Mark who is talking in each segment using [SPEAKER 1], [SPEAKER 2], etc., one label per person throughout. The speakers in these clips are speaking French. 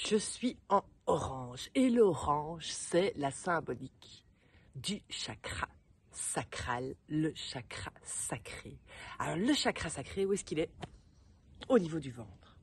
[SPEAKER 1] Je suis en orange et l'orange, c'est la symbolique du chakra sacral, le chakra sacré. Alors le chakra sacré, où est-ce qu'il est? Au niveau du ventre.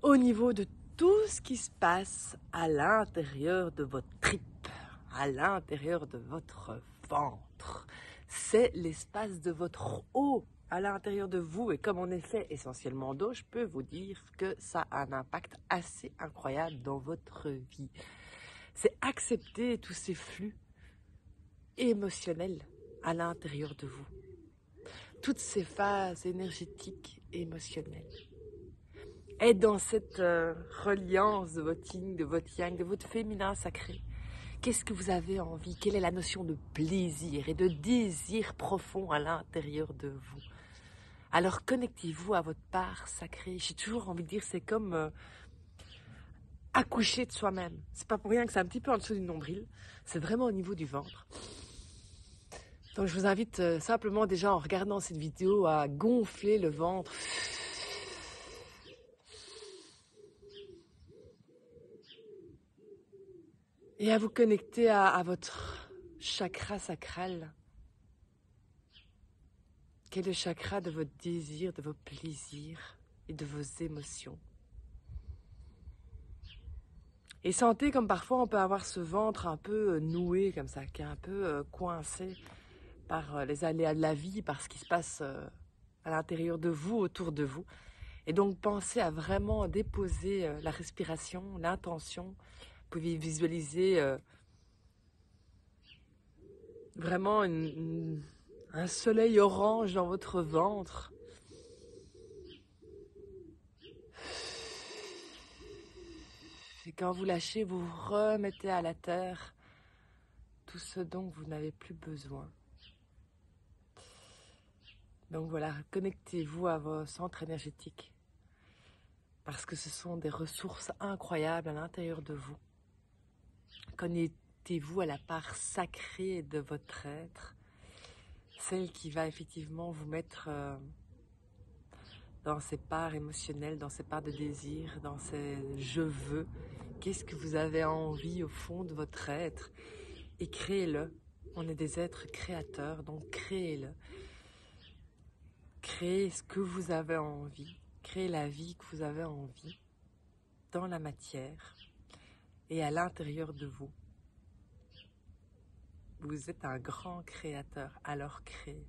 [SPEAKER 1] Au niveau de tout ce qui se passe à l'intérieur de votre tripe, à l'intérieur de votre ventre. C'est l'espace de votre eau à l'intérieur de vous. Et comme on est fait essentiellement d'eau, je peux vous dire que ça a un impact assez incroyable dans votre vie. C'est accepter tous ces flux émotionnels à l'intérieur de vous. Toutes ces phases énergétiques et émotionnelles. Être dans cette reliance de votre yin, de votre yang, de votre féminin sacré. Qu'est-ce que vous avez envie? Quelle est la notion de plaisir et de désir profond à l'intérieur de vous? Alors connectez-vous à votre part sacrée. J'ai toujours envie de dire, c'est comme accoucher de soi-même. C'est pas pour rien que c'est un petit peu en dessous du nombril. C'est vraiment au niveau du ventre. Donc je vous invite simplement déjà en regardant cette vidéo à gonfler le ventre. Et à vous connecter à votre chakra sacral, qui est le chakra de votre désir, de vos plaisirs et de vos émotions. Et sentez comme parfois on peut avoir ce ventre un peu noué comme ça, qui est un peu coincé par les aléas de la vie, par ce qui se passe à l'intérieur de vous, autour de vous. Et donc pensez à vraiment déposer la respiration, l'intention. Vous pouvez visualiser vraiment un soleil orange dans votre ventre. Et quand vous lâchez, vous remettez à la terre tout ce dont vous n'avez plus besoin. Donc voilà, connectez-vous à vos centres énergétiques parce que ce sont des ressources incroyables à l'intérieur de vous. Connectez-vous à la part sacrée de votre être, celle qui va effectivement vous mettre dans ces parts émotionnelles, dans ces parts de désir, dans ces je veux. Qu'est-ce que vous avez envie au fond de votre être? Et créez-le. On est des êtres créateurs, donc créez-le. Créez ce que vous avez envie. Créez la vie que vous avez envie dans la matière et à l'intérieur de vous. Vous êtes un grand créateur, alors créez.